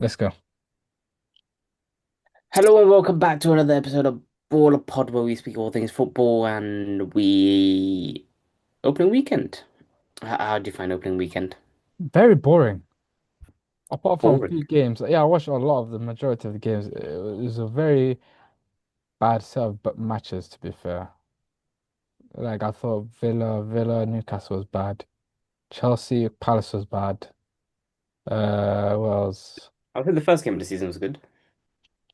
Let's go. Hello and welcome back to another episode of Baller Pod where we speak all things football and we opening weekend. How do you find opening weekend? Very boring. Apart from a Boring. few games. Yeah, I watched a lot of the majority of the games. It was a very bad set of matches, to be fair. Like I thought Villa, Newcastle was bad. Chelsea, Palace was bad. What else? I think the first game of the season was good.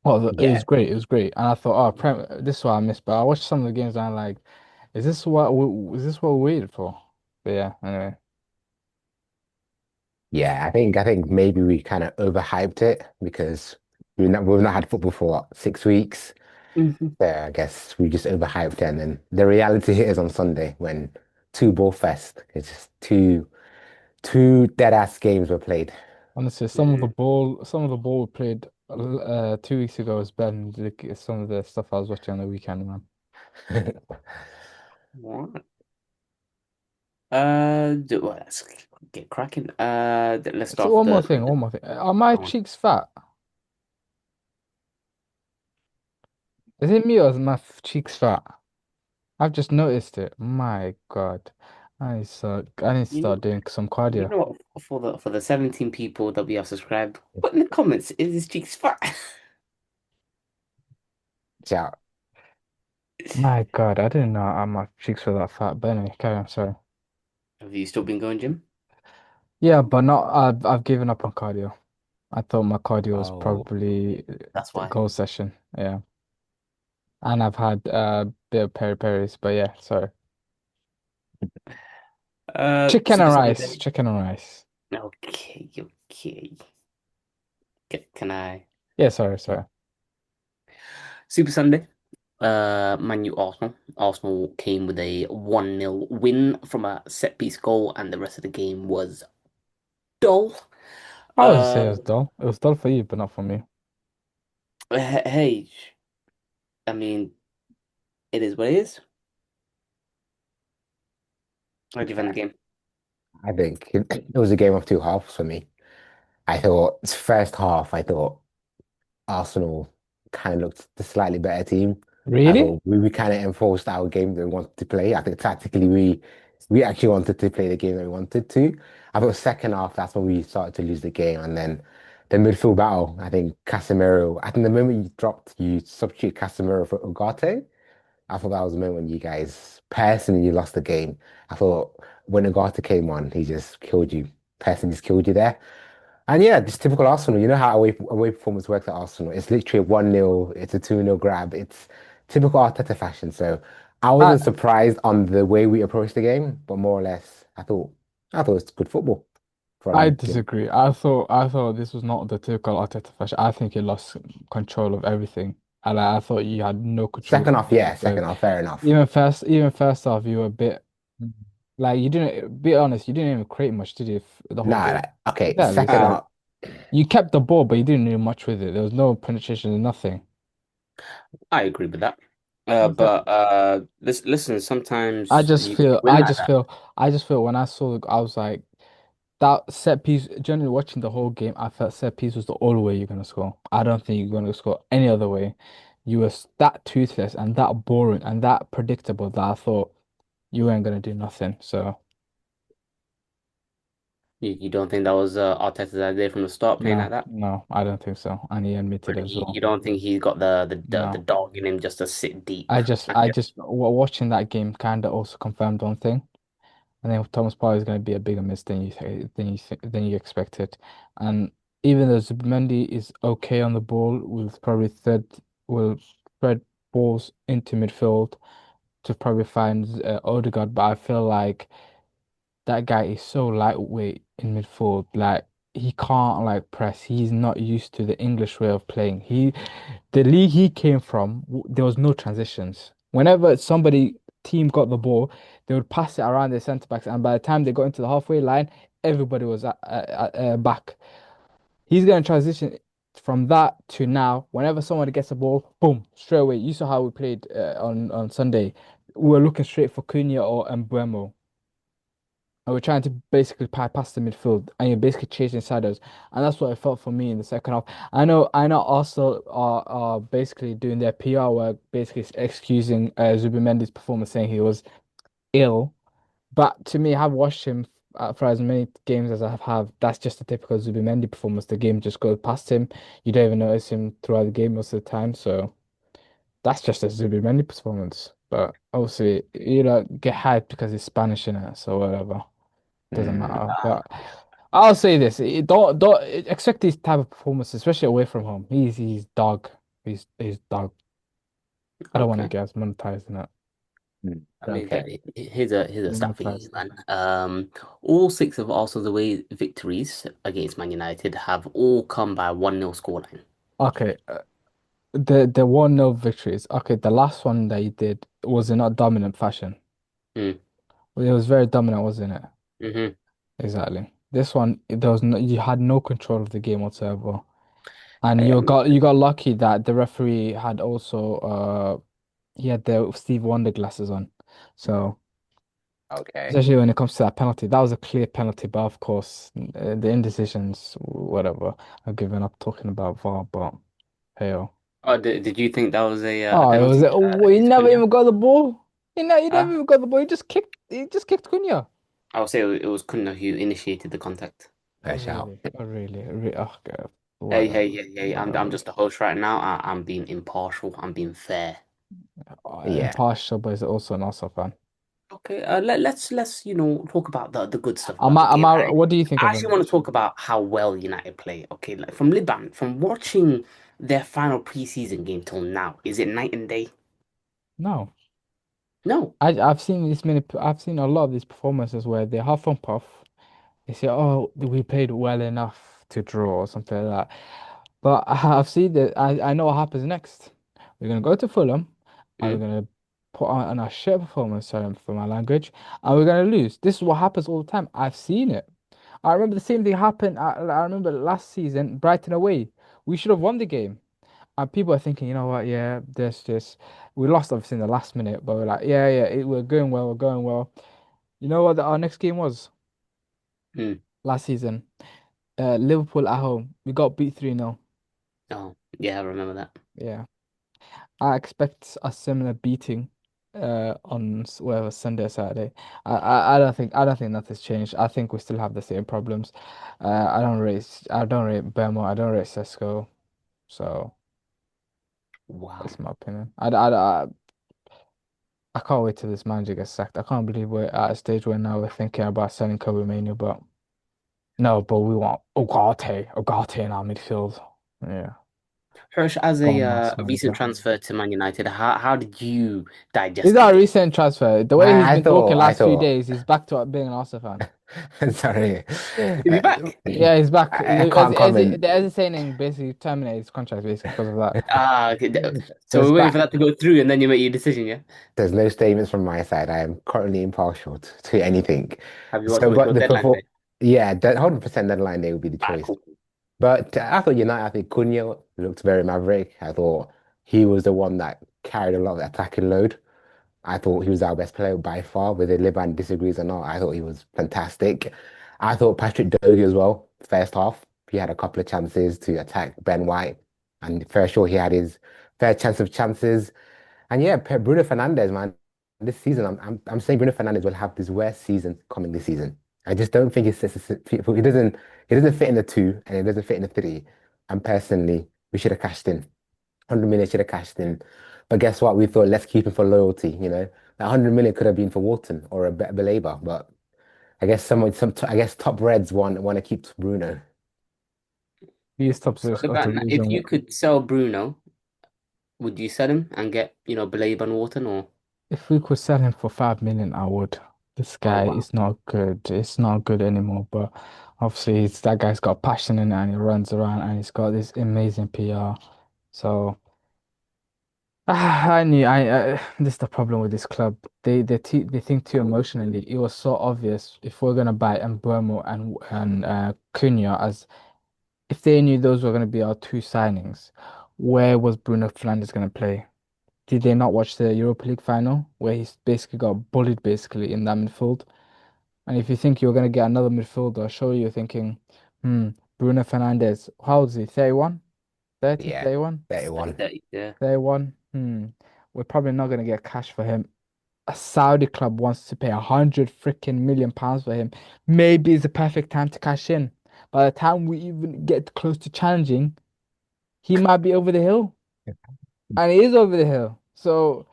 Well, it was Yeah. great. It was great. And I thought, this is what I missed. But I watched some of the games and I'm like, is this what we waited for? But yeah, anyway. Yeah, I think maybe we kind of overhyped it because we've not had football for what, 6 weeks. Mhm. So I guess we just overhyped it, and then the reality hit us on Sunday when two ball fest. It's just two dead ass games were played. Honestly, Mm. some of the ball we played 2 weeks ago was better than some of the stuff I was watching on the weekend, man. What? Let's get cracking. Let's So start off one more thing. Are my go on. cheeks fat? Is it me or is my cheeks fat? I've just noticed it. My God. I need to You know, start doing some you cardio. know what? For the 17 people that we have subscribed, put in the comments, is his cheeks fat? Yeah, My God, I didn't know my cheeks were that fat. But anyway, carry on, sorry. Have you still been going gym? Yeah, but not I've given up on cardio. I thought my cardio was Oh, probably that's the why. goal session. Yeah. And I've had a bit of peri-peris, but yeah, sorry. Chicken Super and rice. Sunday. Chicken and rice. Okay, okay. Can I? Yeah, sorry, sorry. Super Sunday. Man U Arsenal. Arsenal came with a 1-0 win from a set piece goal, and the rest of the game was dull. I would say Uh, it was dull. It was dull for you, but not for me. hey, I mean, it is what it is. How do you find the game? I think it was a game of two halves for me. I thought first half, I thought Arsenal kind of looked the slightly better team. I Really? thought we kind of enforced our game that we wanted to play. I think tactically we actually wanted to play the game that we wanted to. I thought second half that's when we started to lose the game, and then the midfield battle. I think Casemiro. I think the moment you substitute Casemiro for Ugarte. I thought that was the moment when you guys personally lost the game. I thought when Ugarte came on, he just killed you. Personally, just killed you there. And yeah, just typical Arsenal. You know how away performance works at Arsenal. It's literally a 1-0, it's a 2-0 grab. It's typical Arteta fashion. So I I wasn't surprised on the way we approached the game, but more or less, I thought it was good football for a I league game. disagree. I thought this was not the typical Arteta fashion. I think he lost control of everything. I thought you had no control of Second the half, game. yeah, So second half, fair enough. even first half, you were a bit like you didn't. Be honest, you didn't even create much, did you? The whole Nah, game. okay, Exactly. second Uh, half. You kept the ball, but you didn't do much with it. There was no penetration, nothing. I agree with that. Exactly. But listen, I sometimes just you gotta feel, win like that. I just feel when I saw, I was like, that set piece. Generally, watching the whole game, I felt set piece was the only way you're gonna score. I don't think you're gonna score any other way. You were that toothless and that boring and that predictable that I thought you weren't gonna do nothing. So You don't think that was Arteta's idea from the start, playing like no, that? no, I don't think so. And he Or admitted as you well. don't think he's got the No, dog in him just to sit deep? And watching that game kind of also confirmed one thing. I think Thomas Partey is going to be a bigger miss than than you expected. And even though Zubimendi is okay on the ball, will thread balls into midfield to probably find Odegaard. But I feel like that guy is so lightweight in midfield. Like he can't like press. He's not used to the English way of playing. The league he came from, there was no transitions. Whenever somebody team got the ball, they would pass it around their centre backs, and by the time they got into the halfway line, everybody was back. He's going to transition from that to now. Whenever somebody gets a ball, boom, straight away. You saw how we played on Sunday. We were looking straight for Cunha or Mbeumo. and we're trying to basically bypass the midfield, and you're basically chasing shadows, and that's what it felt for me in the second half. I know, Arsenal are basically doing their PR work, basically excusing Zubimendi's performance, saying he was ill. But to me, I've watched him for as many games as I have. That's just a typical Zubimendi performance. The game just goes past him. You don't even notice him throughout the game most of the time. So that's just a Zubimendi performance. But obviously, you know, get hyped because he's Spanish in it, so whatever. Doesn't Mm, matter. But I'll say this: don't expect these type of performances, especially away from home. He's dog. He's dog. I don't want to Okay. get us monetized in it. I mean, okay. here's a stat for you, Monetized. man. All six of Arsenal's away victories against Man United have all come by 1-0 scoreline. Okay, the 1-0 victories. Okay, the last one that you did was in a dominant fashion. Mm. Well, it was very dominant, wasn't it? Hmm. Exactly. This one, there was no, you had no control of the game whatsoever, and Um, you got lucky that the referee had also he had the Steve Wonder glasses on, so Okay. especially when it comes to that penalty, that was a clear penalty. But of course, the indecisions, whatever, I've given up talking about VAR, but hey. oh, did you think that was a Oh, it was. penalty Oh, he against never Cunha? even got the ball. He never Uh, even got the ball. He just kicked. He just kicked Cunha. I would say it was Cunha who initiated the contact. Oh Fair shout. really? Oh really? Oh God. Hey, Whatever. hey, hey, hey! I'm Whatever. just a host right now. I'm being impartial. I'm being fair. Yeah. Impartial, but he's also an Arsenal fan. Okay, let's talk about the good stuff Am about the I? Am game. I? What do you think I of the actually want to match? talk about how well United play. Okay, like from Liban, from watching their final preseason game till now, is it night and day? No, No. I've seen this many. I've seen a lot of these performances where they huff and puff. They say, "Oh, we played well enough to draw" or something like that. But I've seen that. I know what happens next. We're gonna go to Fulham, and we're Mm, gonna put on a shit performance. Sorry for my language, and we're gonna lose. This is what happens all the time. I've seen it. I remember the same thing happened. I remember last season, Brighton away. We should have won the game. And people are thinking, you know what? Yeah, there's just we lost obviously in the last minute, but we're like, yeah, yeah, we're going well, we're going well. You know what? Our next game was mm. last season. Liverpool at home. We got beat 3-0. Oh, yeah, I remember that. Yeah. I expect a similar beating on whatever Sunday or Saturday. I don't think nothing's changed. I think we still have the same problems. I don't rate Bemo, I don't rate Sesko. So Wow. that's my opinion. I can't wait till this manager gets sacked. I can't believe we're at a stage where now we're thinking about selling Kobe Manu, but no, but we want Ugarte in our midfield. Yeah. Hirsch, as a Bournemouth recent manager. transfer to Man United, how did you He's digest the not a game? recent transfer. The way he's I been talking thought, I last few thought, days, he's back to being an Arsenal fan. sorry. Is he back? Yeah, he's back. I can't comment. The Eze saying basically terminated his contract basically because of that. Ah, okay. So There's we're waiting for back. that to go through, and then you make your decision, yeah? There's no statements from my side. I am currently impartial to anything. Have you watched So, what we but call the deadline perform, day? yeah, that 100% deadline day would be the Ah, choice. cool. But I thought United, I think Cunha looked very maverick. I thought he was the one that carried a lot of the attacking load. I thought he was our best player by far, whether Liban disagrees or not. I thought he was fantastic. I thought Patrick Doherty as well, first half. He had a couple of chances to attack Ben White, and fair sure he had his fair chance of chances. And yeah, Bruno Fernandes, man, this season I'm saying Bruno Fernandes will have his worst season coming this season. I just don't think he doesn't fit in the two and it doesn't fit in the three. And personally, we should have cashed in. 100 million should have cashed in. But guess what? We thought let's keep him for loyalty, you know. That 100 million could have been for Wharton or a better Belabor, but I guess top Reds want to keep Bruno. He stops So, us of the Levan, if reason. you could sell Bruno, would you sell him and get, Belay and Wharton or? If we could sell him for 5 million, I would. This Oh, guy wow. is not good. It's not good anymore. But obviously, that guy's got passion in it and he runs around and he's got this amazing PR. So I knew this is the problem with this club. They think too emotionally. It was so obvious if we're gonna buy Mbeumo and Cunha as if they knew those were gonna be our two signings, where was Bruno Fernandes gonna play? Did they not watch the Europa League final where he's basically got bullied basically in that midfield? And if you think you're gonna get another midfielder, surely you're thinking, hmm, Bruno Fernandes, how old is he? 31? 30, Yeah, 31? 31. 30, yeah. 31? We're probably not gonna get cash for him. A Saudi club wants to pay 100 freaking million pounds for him. Maybe it's the perfect time to cash in. By the time we even get close to challenging, he might be over the hill. And he is over the hill. So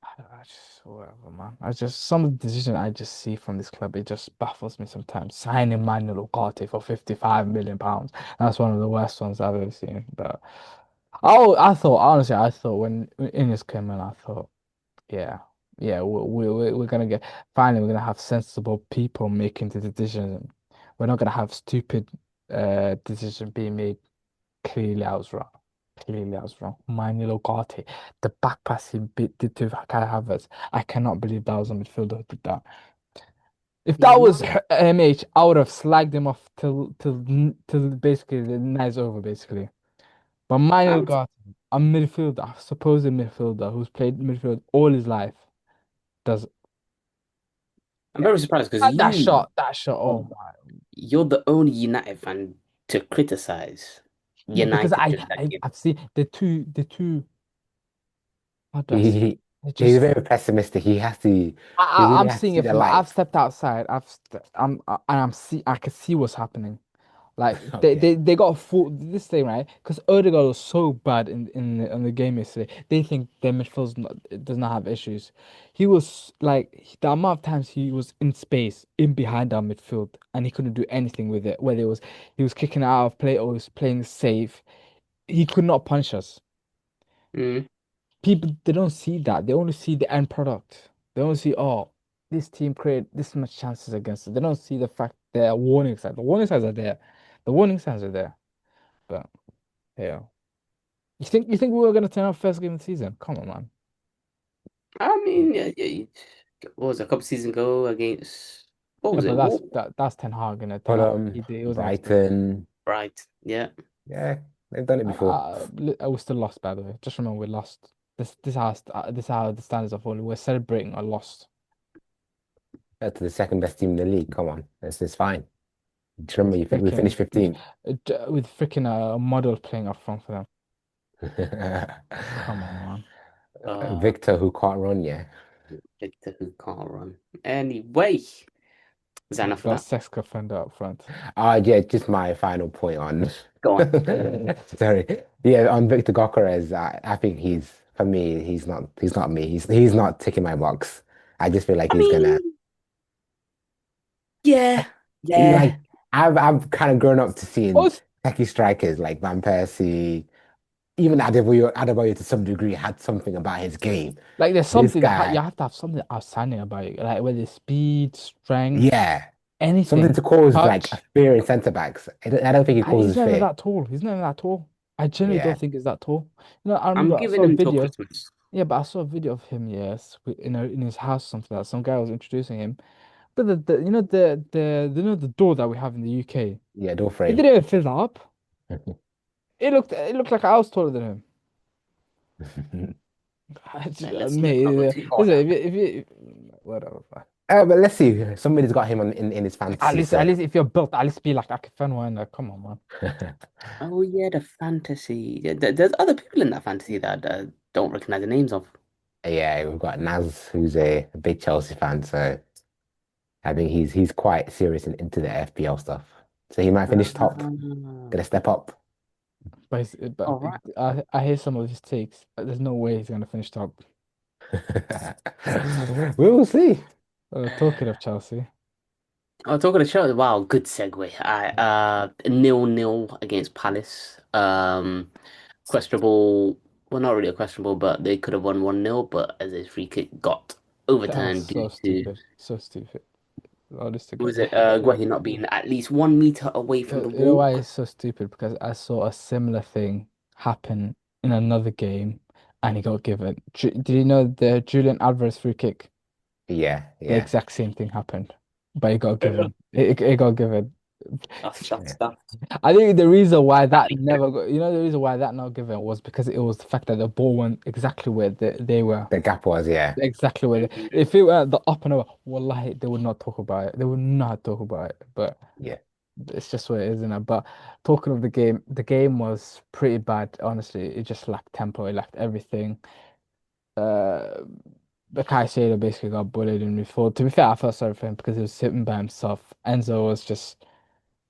I just whatever, man. I just some of the decision I just see from this club, it just baffles me sometimes. Signing Manuel Ugarte for 55 million pounds. That's one of the worst ones I've ever seen. But I thought honestly, I thought when Ines came in, I thought, yeah, yeah, we're gonna get finally we're gonna have sensible people making the decisions. We're not gonna have stupid decision being made. Clearly, I was wrong. Clearly, I was wrong. Manuel Ugarte, the back pass he did to Kai Havertz. I cannot believe that was a midfielder who did that. If that Yeah, no. was MH, I would have slagged him off till basically the night's over, basically. But Manuel I'm Ugarte, a midfielder, a supposed midfielder who's played midfield all his life, does I'm very surprised because and that shot. Oh my! you're the only United fan to criticize Yeah, because United during that game. I've seen the two. How do I He, say? he, They're he's just very pessimistic. He really I'm has to seeing see it the from. light. I've stepped outside. And I can see what's happening. Like Okay. they got a full this thing right because Odegaard was so bad in the game yesterday. They think their midfield does not have issues. He was like the amount of times he was in space in behind our midfield and he couldn't do anything with it. Whether it was he was kicking it out of play or he was playing safe, he could not punish us. Mm. People they don't see that. They only see the end product. They only see, oh, this team created this much chances against us. They don't see the fact there are warning signs. The warning signs are there. The warning signs are there. But yeah. You think we were gonna turn our first game of the season? Come on, man. I mean, what was it, a couple seasons ago against what Yeah, was but it? that's What? that's Ten Hag and Ten Hag. Fulham, He wasn't expected. Brighton. Right, yeah. Yeah, they've done it before. We still lost, by the way. Just remember we lost. This how the standards are falling. We're celebrating a loss To the second best team in the league. Come on, it's fine. Just with remember, we freaking finished 15th. with freaking a model playing up front for them. Come on, man. Uh, Victor, who can't run, yeah. Victor who can't run. Anyway, is that enough With for that that? sex offender up front. Yeah, just my final point on. Go on. Sorry. Yeah, on Victor Gyokeres, I think for me, he's not me. He's not ticking my box. I just feel like I he's gonna mean, yeah, yeah. like I've kind of grown up to seeing Also, techie strikers like Van Persie, even Adebayo to some degree had something about his game. like there's This something that you guy, have to have something outstanding about it, like whether it's speed, strength, yeah, something anything, to cause like a touch. fear in centre backs. I don't think he He's causes not even fear. that tall. He's not even that tall. I genuinely Yeah, don't think he's that tall. I I'm remember I giving saw a him till video. Christmas. Yeah, but I saw a video of him, yes, in his house, something like that. Some guy was introducing him. But the door that we have in the UK, yeah, door it frame. didn't even fill that up. It looked like I was taller than him. Let's not go Mate, too hard listen, on him. whatever. But let's see. Somebody's got him in his At fantasy, least, at so least if you're built, at least be like Akinfenwa. Like, come on, man. Oh yeah, the fantasy. Yeah, there's other people in that fantasy that don't recognize the names of. yeah, we've got Naz, who's a big Chelsea fan, so I think he's quite serious and into the FPL stuff. So he might finish top, Ah, gonna step up. all right. I hear some of his takes. There's no way he's gonna finish top. We will see. Talking of Chelsea, Oh, talking of Chelsea, wow, good segue. I 0-0 against Palace. Questionable. Well, not really a questionable, but they could have won 1-0, but as a free kick got that was overturned due so to stupid. So stupid. Honest to who God. was it? Uh, Guehi not being at least 1 meter away from the You know ball. why it's so stupid? Because I saw a similar thing happen in another game, and he got given. Did you know the Julian Alvarez free kick? Yeah, The yeah. exact same thing happened, but he got given. It got given. That's that's I think the reason why that that makes never got, the reason why that not given was because it was the fact that the ball went exactly where they were. The gap was, yeah. Exactly where sense. if it were at the up and over, wallahi, they would not talk about it. They would not talk about it. But Yeah. it's just what it is, isn't it? But talking of the game was pretty bad, honestly. It just lacked tempo, it lacked everything. Uh, the Caicedo basically got bullied in midfield. To be fair, I felt sorry for him because he was sitting by himself. Enzo was just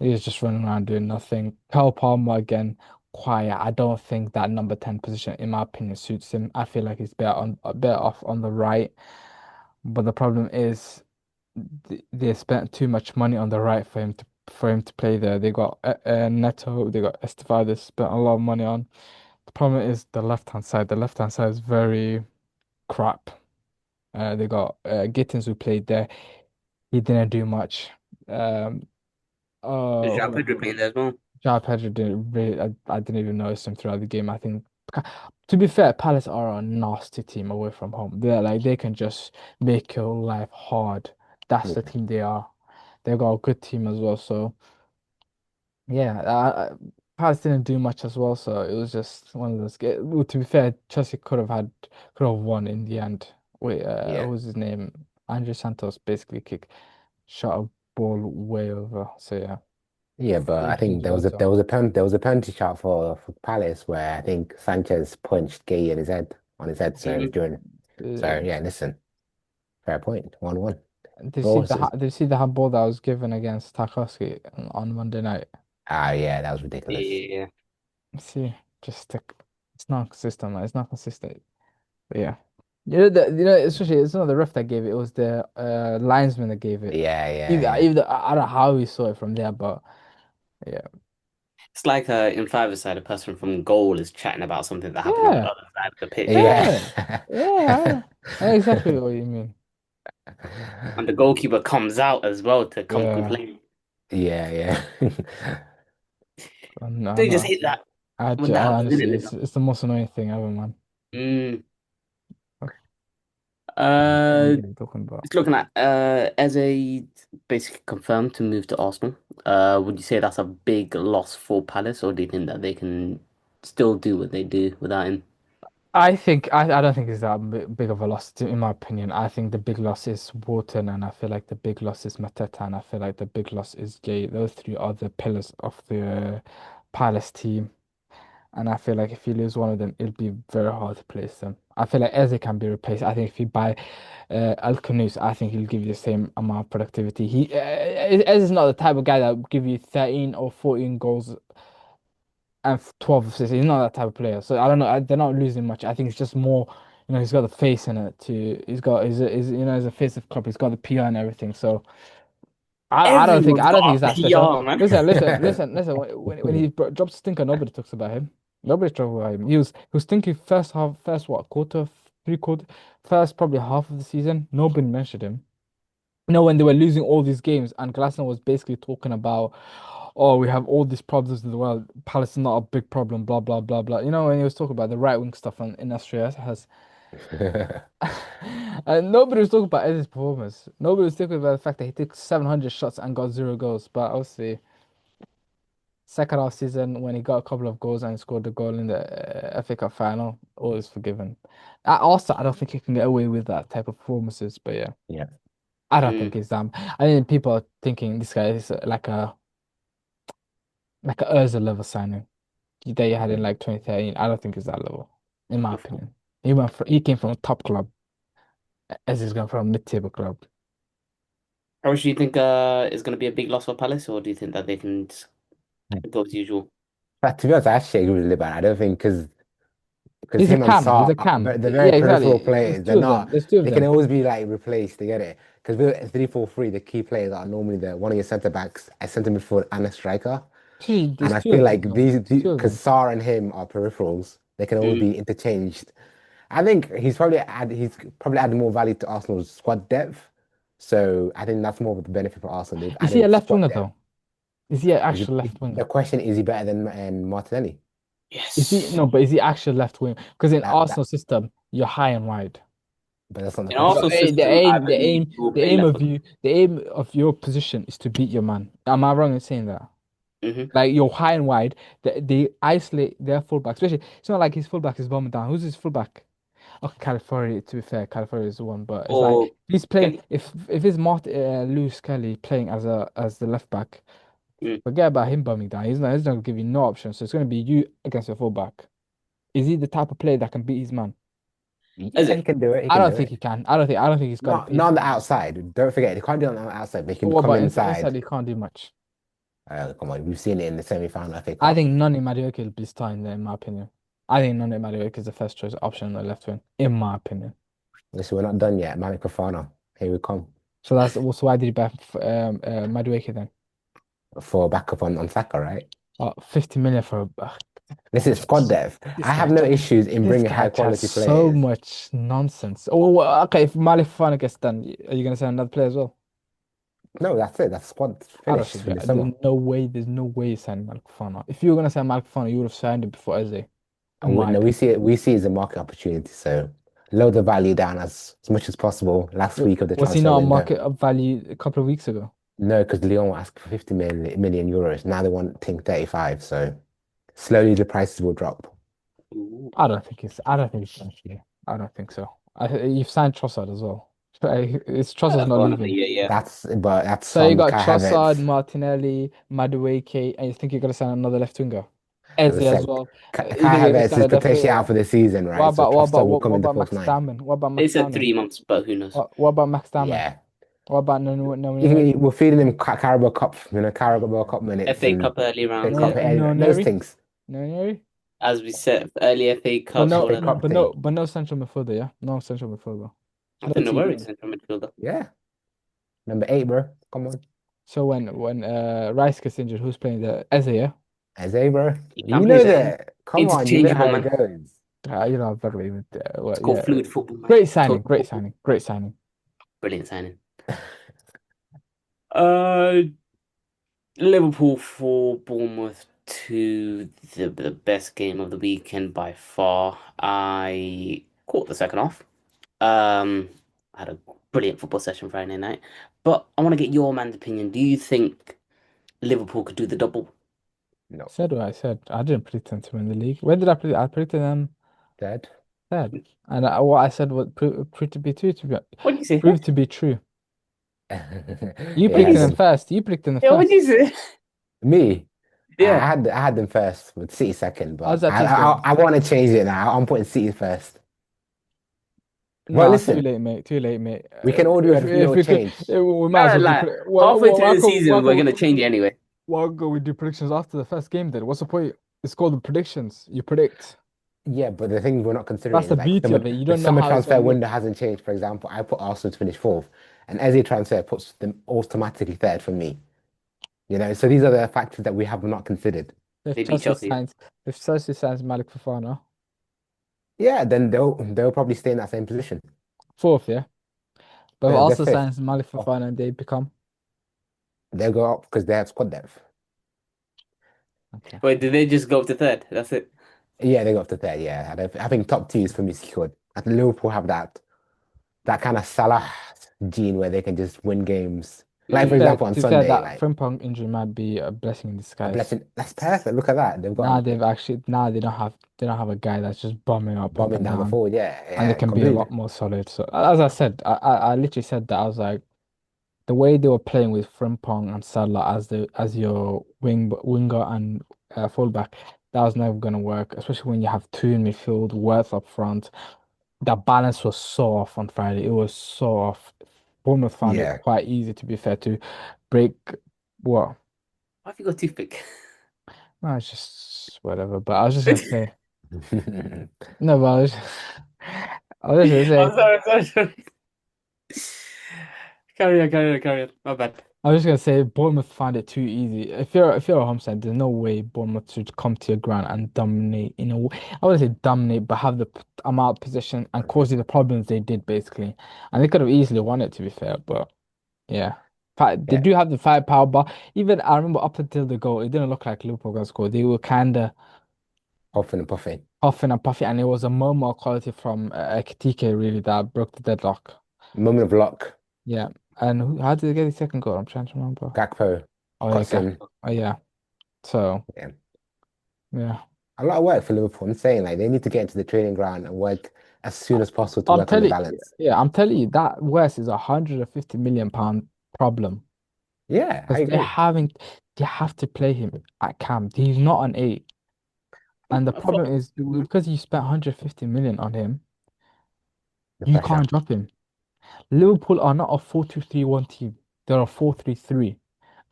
he was just running around doing nothing. Kyle Palmer again, quiet. I don't think that number 10 position, in my opinion, suits him. I feel like he's better off on the right. But the problem is they spent too much money on the right for him to play there. They got Neto, they got Estevao, they spent a lot of money on. The problem is the left hand side. The left hand side is very crap. They got Gittins who played there. He didn't do much. Um, Is uh, João Pedro playing there as well? João Pedro didn't really. I didn't even notice him throughout the game. I think, to be fair, Palace are a nasty team away from home. They're like they can just make your life hard. That's the Yeah. team they are. They've got a good team as well. So yeah, Palace didn't do much as well. So it was just one of those. Well, to be fair, Chelsea could have won in the end. Wait, what Yeah. was his name? Andrew Santos basically shot a ball way over. So yeah, Yeah, but I think huge water. there was a penalty shot for Palace where I think Sanchez punched Gay in his head on his head. So Mm. during Uh, so yeah, listen, fair point. 1-1. Did you see Horses. did you see the handball that was given against Tarkowski on Monday night? Ah, yeah, that was ridiculous. Yeah. See, just it's not consistent, man. It's not consistent. But yeah. Especially it's not the ref that gave it, it was the linesman that gave it. Yeah, yeah, yeah. Either I don't know how we saw it from there, but yeah. It's like in five side, a person from goal is chatting about something that happened on the Yeah. other side of the pitch. Yeah. Yeah. Yeah. I know exactly what you mean. And the goalkeeper comes out as well to come Yeah. complain. Yeah, yeah. I They just know. hit that when that I happens, honestly isn't it? it's the most annoying thing ever, man. Mm. What Uh, are you talking about? just looking at Eze basically confirmed to move to Arsenal. Would you say that's a big loss for Palace, or do you think that they can still do what they do without him? I don't think it's that big of a loss in my opinion. I think the big loss is Wharton and I feel like the big loss is Mateta and I feel like the big loss is Jay. Those three are the pillars of the Palace team. And I feel like if you lose one of them, it'll be very hard to place them. I feel like Eze can be replaced. I think if you buy Al I think he'll give you the same amount of productivity. Eze is not the type of guy that will give you 13 or 14 goals and 12 assists. He's not that type of player. So I don't know. They're not losing much. I think it's just more, he's got the face in it too. He's a face of club. He's got the PR and everything. So Everyone's I don't think got he's a that special. PR, man. Listen. When he dropped Stinker, nobody talks about him. Nobody talks about him. He was thinking first half, first what quarter, three quarter, first probably half of the season. Nobody mentioned him. When they were losing all these games, and Glasner was basically talking about, oh, we have all these problems in the world. Palace is not a big problem, blah blah blah blah. When he was talking about the right wing stuff in Austria has, and nobody was talking about Eddie's performance. Nobody was talking about the fact that he took 700 shots and got zero goals. But obviously, second half season when he got a couple of goals and scored the goal in the FA Cup final, all is forgiven. Also, I don't think he can get away with that type of performances. But yeah. Yeah. I don't think Mm. he's I think people are thinking this guy is like a Özil level signing that you had in like 2013. I don't think it's that level, in my opinion. He came from a top club, as he's gone from a mid-table club. How much do you think is going to be a big loss for Palace, or do you think that they can just go as usual? But to be honest, I actually agree with Liban. I don't think because He's a him and cam. He's Sarr, a cam. they're very Yeah, peripheral exactly. There's players. They're two of them. not. There's two of They can them. always be like replaced. They get it because with 3-4-3, the key players are normally the one of your centre backs, a centre midfield, and a striker. And There's I two feel of them like though. Two of because them. Sarr and him are peripherals, they can always Mm. be interchanged. I think he's probably added more value to Arsenal's squad depth. So I think that's more of the benefit for Arsenal. They've Is he a added left squad winger depth. though? Is he an actual left The winger? question is he better than Martinelli? Is he Yes. no? But is he actual left wing? Because in That Arsenal system, you're high and wide. But that's not the In But question. Arsenal hey, system, I believe he will play left foot. the aim of your position is to beat your man. Am I wrong in saying that? Hmm. Like you're high and wide, they isolate their fullback. Especially, it's not like his fullback is bombing down. Who's his fullback? Okay, California. To be fair, California is the one, but it's like Or he's playing. Kelly. If it's Lewis Kelly playing as the left back, Mm. forget about him bombing down. He's not gonna give you no options. So it's gonna be you against your fullback. Is he the type of player that can beat his man? Is Yeah, he it? can do it. He I can don't do think it. he can. I don't think he's got the Not pace. on the outside. Don't forget, he can't do it on the outside, but he But can what come about inside? inside. He can't do much. Come on, we've seen it in the semi-final FA I Cup. think Nani Madueke will be starting there, in my opinion. I think Nani Madueke is the first choice option on the left wing, in my opinion. Listen, we're not done yet. Malik Fofana, here we come So that's also why did you back Madueke then? for backup on Saka, right? 50 million for This is squad depth. this I guy. have no issues in This bringing guy high chats quality so players. much nonsense. Oh, well, okay. If Malik Fofana gets done, are you gonna send another player as well? No, that's it. That's squad I don't finished think for you. the summer. There's no way you signed Malik Fofana. If you were gonna sign Malik Fofana, you would have signed him before Eze, in And we, my no, we opinion. see it. We see it as a market opportunity. So load the value down as much as possible. Last week of the Was he transfer not a window. market of value a couple of weeks ago? No, because Lyon were asking for 50 million euros. Now they want I think 35. So slowly the prices will drop. Ooh. I don't think it's actually. I don't think so. You've signed Trossard as well. It's Trossard's not For another leaving. year, yeah. That's So you Son, got Kai Trossard, Havertz. Martinelli, Madueke, and you think you're gonna sign another left winger? As I Eze as said, well. You Kai think you're gonna Havertz sign is a def potentially out for the season, right? So Trossard will come what in the about false Max nine. Damon? What about They Max said Damon? 3 months, but who knows? What about Max Damon? Yeah. What about Noni? We're feeding him Carabao Cup, Carabao Cup minutes FA and Cup early pick rounds, up yeah. those Noni? things. Noni? As we said, early FA But Cup, no, all FA of that. Cup thing. but no central midfielder, yeah? No central midfielder. I No don't know where TD. he's central midfielder. Yeah. Number 8, bro. Come on. So when Rice gets injured, who's playing the Eze, yeah? Isaiah, bro. He can You play know there. that. Come on, you know Interchangeable, how it man. goes. You know, better even It's well, called yeah. fluid football, man. Great signing, Total great football. signing, great signing. Brilliant signing. Uh, Liverpool 4, Bournemouth 2, the best game of the weekend by far. I caught the second half. Um, I had a brilliant football session Friday night. But I want to get your man's opinion. Do you think Liverpool could do the double? No. Said what I said. I didn't predict them to win the league. When did I predict? I predicted them Dead. third, and what I said was proved to be true. What did you say? Proved to be true. You It What did you predicted has say? them them. first. You predicted them Yeah, what did first. you say? Me. Yeah. I had them first with City second, How's but that team's going? I want to change it now. I'm putting City first. Well, Nah, too listen, late, mate. Too late, mate. we can all do a If little we could, change. we might as well do. Like halfway through the season, we're gonna change it anyway. Why go we do predictions after the first game then? What's the point? It's called the predictions. You predict. Yeah, but the thing we're not That's considering the is like beauty of it. You the don't know summer how it's transfer gonna window look. hasn't changed. For example, I put Arsenal to finish fourth, and Eze transfer puts them automatically third for me. So these are the factors that we have not considered. If They beat Chelsea Chelsea. signs, if Chelsea signs Malik Fofana, Yeah, then they'll probably stay in that same position. fourth, yeah. But if They're Arsenal fifth. signs Malik Oh, Fofana, and they become they'll go up because they have squad depth. okay. Wait, did they just go up to third? That's it. Yeah, they go up to third. Yeah, I think top two is for me secured. I think Liverpool have that kind of Salah gene where they can just win games. Like for Mm. example on To be fair, Sunday, that like Frimpong injury might be a blessing in a disguise. blessing. That's perfect. Look at that. They've got Now they don't have a guy that's just bombing up bombing and down the down, forward. Yeah, and they yeah, can be a completely. lot more solid. So as I said, I literally said that I was like the way they were playing with Frimpong and Salah as your winger and fullback, that was never gonna work, especially when you have two in midfield, Worth up front. The balance was so off on Friday. It was so off. Bournemouth found it Yeah. quite easy, to be fair, to break what? Why have you got toothpick? No, it's just whatever. But I was just gonna say no, but I was just gonna I'm say sorry, sorry. Carry on. My bad. I was just gonna say Bournemouth found it too easy. If you're a home side, there's no way Bournemouth should come to your ground and dominate. I wouldn't say dominate, but have the amount of possession and cause you the problems they did basically. And they could have easily won it, to be fair. But yeah, they Yeah, do have the firepower. But even I remember up until the goal, it didn't look like Liverpool got scored. They were kinda huffing and puffing. puffing and puffing, and it was a Momo quality from Ekitike really that broke the deadlock. Moment of luck. Yeah, and how did they get the second goal? I'm trying to remember. Gakpo, Oh yeah, Cotson. Oh yeah. So Yeah. yeah, A lot of work for Liverpool. I'm saying like they need to get into the training ground and work as soon as possible to I'm work on the telling balance. yeah, I'm telling you that West is £150 million problem Yeah, I because agree. they have to play him at camp. He's not an eight, and the I thought, problem is because you spent 150 million on him, The you pressure. can't drop him. Liverpool are not a 4-2-3-1 team. They're a 4-3-3.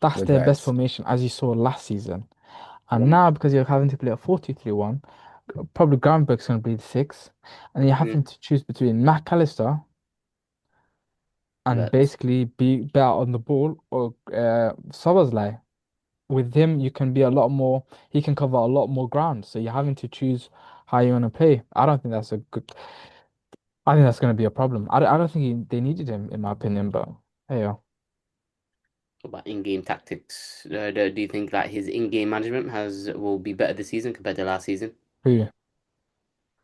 That's their best Reverse. formation, as you saw last season. And now, because you're having to play a 4-2-3-1, probably Groundberg's going to be the six, and you're mm, having to choose between McAllister and that's basically be better on the ball or Szoboszlai. With him, you can be a lot more, he can cover a lot more ground. So you're having to choose how you want to play. I don't think that's a good, I think that's going to be a problem. I don't think they needed him, in my opinion, but hey, yo. about in-game tactics. Do you think that his in-game management has will be better this season compared to last season? Who?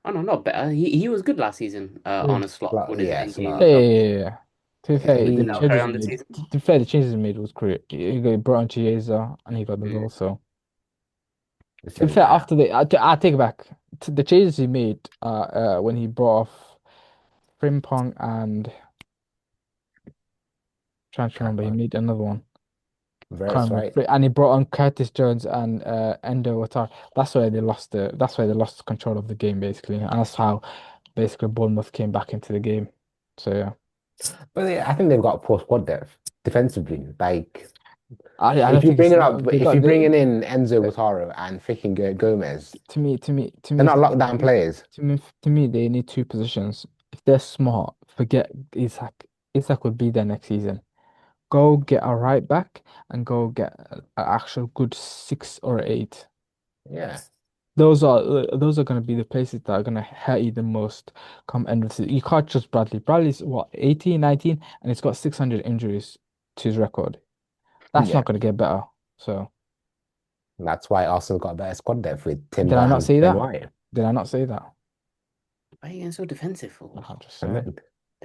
Oh no, not better. He was good last season. Who? On a slot with his Yeah, in-game Yeah, Salah. yeah, stuff. yeah, yeah. To be Yeah, fair, the Now he carry changes he on this made, season. to be fair, the changes he made was great. He brought on Chiesa and he got the Mm. goal. So to be listen. fair, after I take it back. The changes he made, when he brought off Frimpong and trying to Can't remember, he made another one. Can't Verse, remember. right? And he brought on Curtis Jones and Endo Watar. That's why they lost the. That's why they lost control of the game basically, and that's how basically Bournemouth came back into the game. So yeah, But yeah, I think they've got poor squad depth defensively. Like I don't think it's not. They if got you're they, bringing in Enzo Wataro and freaking Gomez, to they're me, not lockdown players. to me, they need two positions. If they're smart, forget Isak. Isak would be there next season. Go get a right back and go get an actual good six or eight. Yeah, Those are going to be the places that are going to hurt you the most come end of the season. You can't just Bradley. Bradley's what 18, 19, and he's got 600 injuries to his record. That's yeah. not going to get better. So That's why Arsenal got better squad depth with did Timber I not and say Ben that? White. Did I not say that? Why are you getting so defensive for? I'm just I saying. mean,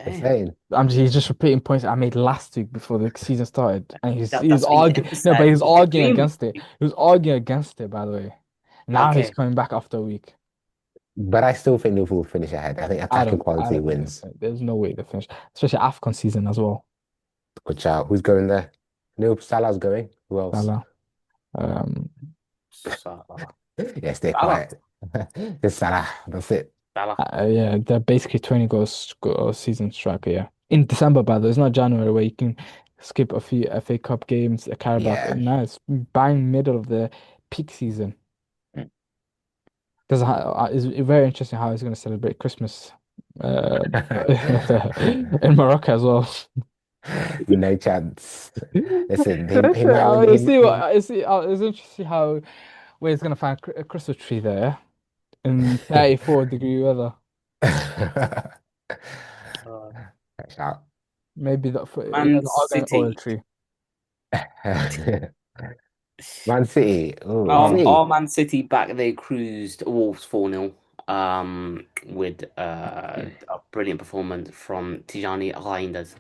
just Damn. saying. He's just repeating points I made last week before the season started, and he was That's what you arguing. No, but he emphasize. was He's arguing agreeing with against it. you. He was arguing against it, by the way. Now he's Okay. coming back after a week. But I still think Liverpool will finish ahead. I think attacking I quality don't think wins. there's no way they finish, especially AFCON season as well. Watch out. Who's going there? No, Salah's going. Who else? Salah. Um, Salah. Yeah, stay Salah. quiet. It's Salah. That's it. Salah. yeah, they're basically 20 goals season striker. Yeah, in December, by the way, it's not January where you can skip a few FA Cup games, a Carabao. Yeah. No, it's bang middle of the peak season. It's very interesting how he's going to celebrate Christmas uh, in Morocco as well. No chance. Listen, he might win. I see what I see. It's interesting how where he's going to find a Christmas tree there in 34-degree weather. Uh, Shout. Maybe Man the argan oil City. tree. Man City. Oh, Oh, Our see. Man City back they cruised Wolves 4-0 with a brilliant performance from Tijani Reinders.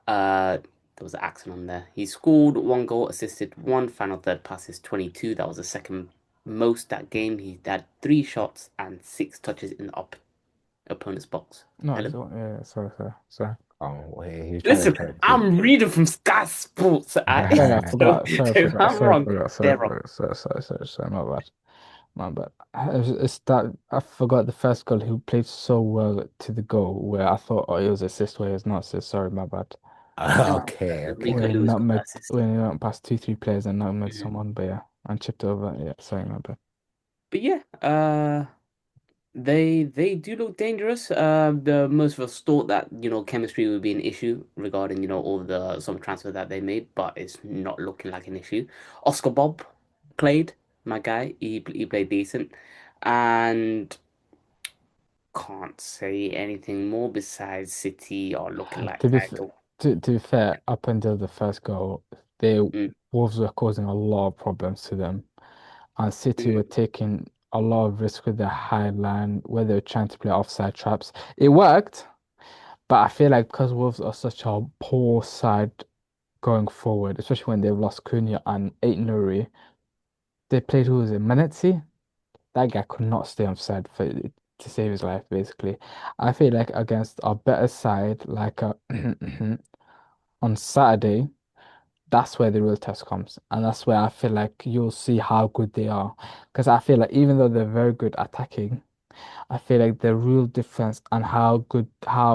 There was an accent on there. He scored one goal, assisted one final third passes, 22. That was the second most that game. He had three shots and six touches in the opponent's box. no, Hello. yeah, sorry. Oh, wait, he was trying to Listen, correct you. I'm reading from Sky Sports. Sorry, I So, forgot. Sorry, I so if forgot. I'm Sorry, I wrong, forgot. Sorry, I they're wrong. forgot. Sorry. My bad. My bad. It's that I forgot the first goal who played so well to the goal where I thought, oh, it was assist where it's not assist. Sorry, my bad. Okay, Rico okay. Lewis got that assist. When he went past two, three players and nutmegged Mhm. someone, but yeah, and chipped over. Yeah, sorry, my bad. But yeah, they do look dangerous. The most of us thought that chemistry would be an issue regarding all the some transfer that they made, but it's not looking like an issue. Oscar Bob played, my guy. He played decent, and can't say anything more besides City are looking like To be f title. to be fair, up until the first goal, the Mm, Wolves were causing a lot of problems to them, and City mm, were taking a lot of risk with the high line where they're trying to play offside traps. It worked, but I feel like because Wolves are such a poor side going forward, especially when they've lost Cunha and Eight Nuri, they played who was it, Manetzi? That guy could not stay offside for to save his life, basically. I feel like against a better side, like on Saturday, that's where the real test comes. And that's where I feel like you'll see how good they are. Because I feel like even though they're very good attacking, I feel like the real difference and how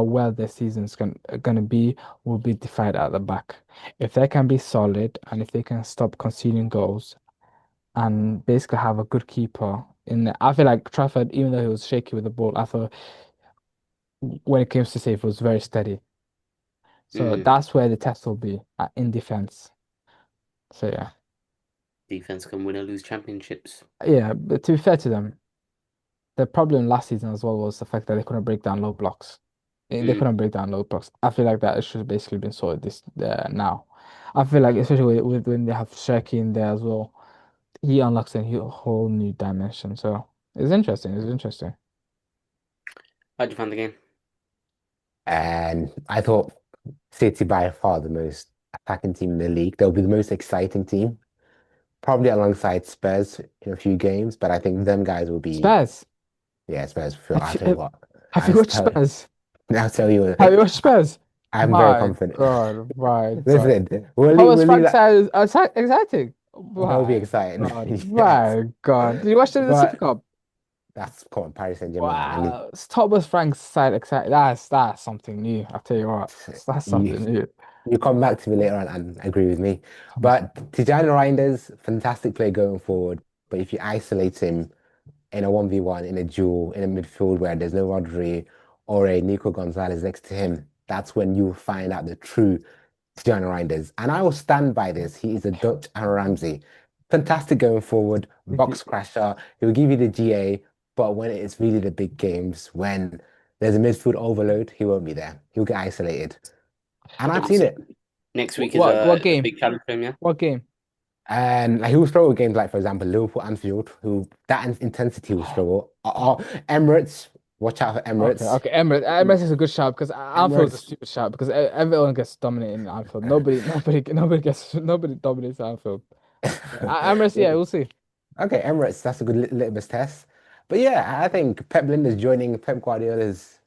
well their season's gonna be will be defined at the back. If they can be solid and if they can stop conceding goals and basically have a good keeper in there. I feel like Trafford, even though he was shaky with the ball, I thought when it comes to save, was very steady. So Mm. that's where the test will be in defense. So yeah. Defense can win or lose championships. Yeah, but to be fair to them, the problem last season as well was the fact that they couldn't break down low blocks. They Mm. couldn't break down low blocks. I feel like that issue has basically been sorted this now. I feel like especially with when they have Shirky in there as well, he unlocks whole new dimension. So it's interesting. It's interesting. How'd you find the game? And I thought City by far the most attacking team in the league. They'll be the most exciting team, probably alongside Spurs in a few games. But I think them guys will be, Spurs. yeah, Spurs. I'll Have tell you you, what, have you watched Spurs? I'll tell you, Have you watched Spurs? I'm very My confident. God, my God. Listen, we'll leave, Thomas we'll leave Frank that. side is exciting. They'll be My exciting. God, Yes, my God. Did you watch the Super but Cup? that's called Paris Saint-Germain, and Wow, it's Thomas Frank's side exciting. That's something new. I'll tell you what, that's you something new. you come back to me later on and agree with me. Thomas But Frank. Tijani Reinders, fantastic play going forward. But if you isolate him in a 1v1, in a duel, in a midfield where there's no Rodri or a Nico Gonzalez next to him, that's when you find out the true Tijani Reinders. And I will stand by this. He is a Dutch Aaron Ramsey. Fantastic going forward, Did you, box crasher. He'll give you the GA, but when it's really the big games, when there's a midfield overload, he won't be there. He'll get isolated. And I've seen Obviously, it. next week what is a game? big challenge for him, yeah? What game? And like he will struggle with games like, for example, Liverpool, Anfield, who that intensity will struggle. Emirates, watch out for Okay, Emirates. okay. Emirates, Emirates is a good shout because Anfield's a Emirates, stupid shout because everyone gets dominated in Anfield. Nobody dominates Anfield. Emirates, yeah, we'll see. okay, Emirates, that's a good litmus test. But yeah, I think Pep Linda's joining Pep Guardiola's,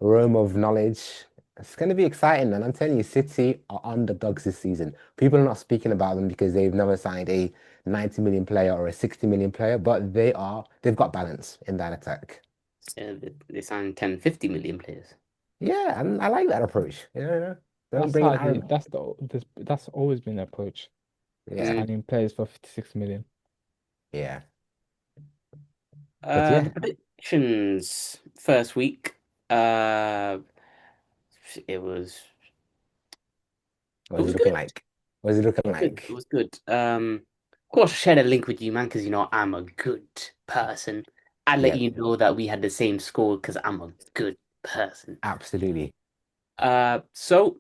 realm of knowledge. It's going to be exciting, and I'm telling you, City are underdogs this season. People are not speaking about them because they've never signed a 90 million player or a 60 million player, but they've got balance in that attack. They signed 10, 50 million players. Yeah, and I like that approach. Don't That's bring in how the Aaron. that's always been the approach. Yeah, Mm. Signing players for 56 million. yeah. But The yeah, predictions first week, uh, it was it what's it was looking good. like? What's it looking Good. It like? was good. Of course, I shared a link with you, man, because you know I'm a good person. I let Yeah, you know that we had the same score because I'm a good person. absolutely. So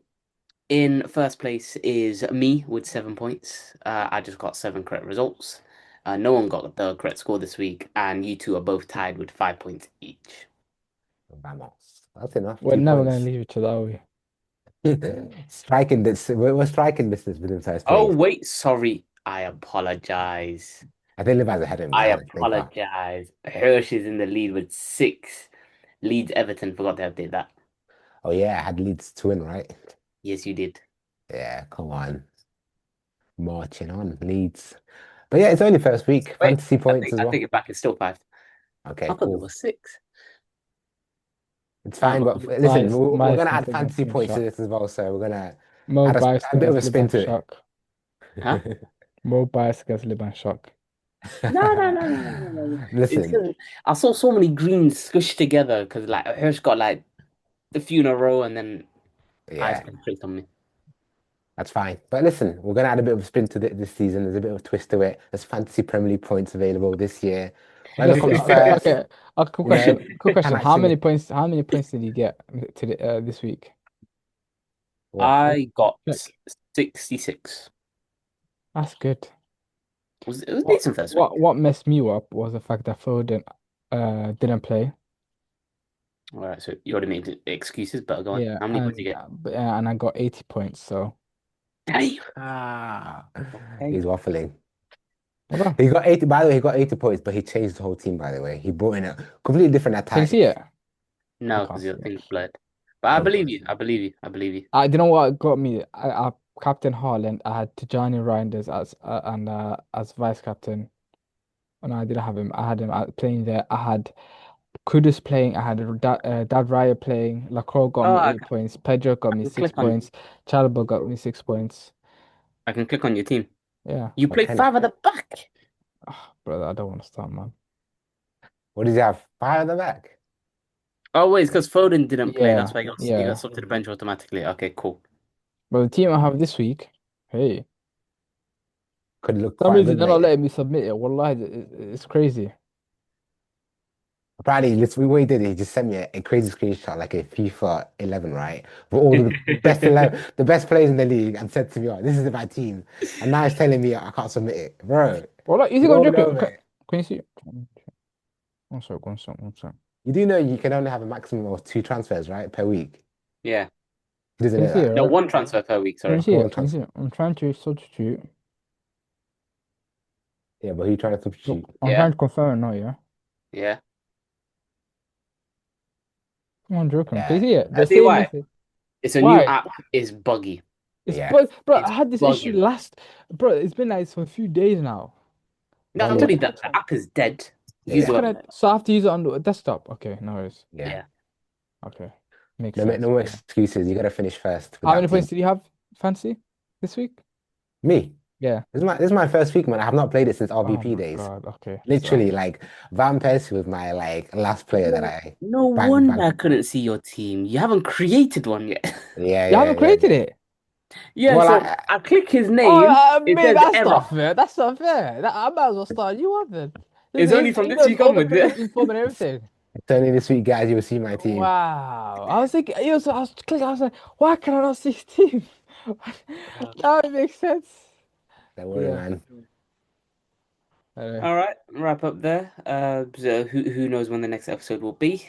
in first place is me with 7 points. I just got seven correct results. No one got the correct score this week, and you two are both tied with 5 points each. Vamos. That's enough. We're Two never gonna points. leave each other, are we? Striking this. We're striking distance within first Oh, place. wait, sorry. I apologize. I think Liverpool's ahead of him I now. Think about. apologize. Hirsch is in the lead with six. Leeds Everton forgot to update that. Oh yeah, I had Leeds to win, right? Yes, you did. Yeah, come on. Marching on, Leeds. But yeah, it's only first week. Wait, Fantasy points as I take well. it back. It's still five. Okay, I thought there cool. was six. It's fine, Mo but listen, we're Bias gonna against add Liban fantasy points to Shock. this as well, so we're gonna Mo add Bias a bit of against a spin Liban to Shock. Huh? it. Mo Bias against Liban Shock. No, no, no, no, no, no, no. It's Listen, 'cause I saw so many greens squished together because like Hirsch got like a few in a row and then eyes yeah, went straight on me. that's fine. But listen, we're gonna add a bit of a spin to this season. There's a bit of a twist to it. There's fantasy Premier League points available this year. Whoever Let's comes okay, first, okay. A quick you know, question. Quick can question. actually How many points did you get to this week? what I got Check. 66. That's good. It was decent first week. What messed me up was the fact that Foden didn't play. All right, so you already made excuses, but go on. Yeah, How many points you get? and I got 80 points. So Damn. Ah, Okay. he's waffling. hold on. He got 80, by the way, he got 80 points, but he changed the whole team, by the way. He brought in a completely different Can you see attack. it? I No, can't because see your it. thing's blurred. But I Oh, believe God. you. I believe you. I believe you. I you know what got me? I captain Haaland. I had Tijani Reinders as and as vice captain. And I didn't have him. I had him playing there. I had Kudus playing. I had Dad Raya playing. Lacroix got Oh, me 8 points. Pedro got I me can six click on. points. Chalobah got me 6 points. I can click on your team. Yeah. You What play can, five at the back. Ah, brother, I don't want to start, man. what does he have? Five at the back. Oh wait, it's because Foden didn't play. That's Yeah, why he got yeah. subbed to the bench automatically. Okay, cool. But the team I have this week, hey, Could look for some quite reason good, they're not mate. letting me submit it. Wallahi, it's crazy. Apparently, listen, what he did, he just sent me a crazy screenshot, like a FIFA 11, right? With all the best 11, the best players in the league, and said to me, "Oh, this is my team." And now he's telling me I can't submit it, bro. Well, you think I'm Roll joking? over it. Can you see? One sec, one sec, one sec. You do know you can only have a maximum of two transfers, right, per week. Yeah. He doesn't Can you know see it, that. No, right? one transfer per week, Can you sorry. see One it? Can you transfer. see it? I'm trying to substitute. Yeah, but he trying to Look, substitute. I'm Yeah. trying to confirm it now, yeah? Yeah. I'm joking. Can you Yeah, see it? I The see same why. message. It's a new Why? app. It's buggy. yeah. Bro, I It's had this issue bugging. last, bro. It's been like for a few days now. No, I'm Valid. telling you that the app is dead. Use How the Yeah, can I? website. So I have to use it on the desktop. Okay, no worries. yeah. Yeah. Okay, makes No, sense. no more excuses. You gotta finish first with How that many points team. did you have, Fancy, this week? Me. Yeah. This is my first week, man. I have not played it since Oh RVP my days. God. Okay, so Literally, like Van Persie was my like last player that No, I no bang wonder bang. I couldn't see your team. You haven't created one yet. Yeah, you yeah, haven't yeah, created yeah. it. Yeah, Well, so I click his Oh, name. It mate, says that's error. not fair. That's not fair. I might as well start you up then. It's only from He this knows week all the onwards. Yeah. players in form and everything. turning this week, guys, you will see my team. Wow. I was thinking, I was clicking, I was like, why can I not see his team? Now it makes sense. Don't But worry, yeah. man. Anyway. All right, wrap up there. So who knows when the next episode will be?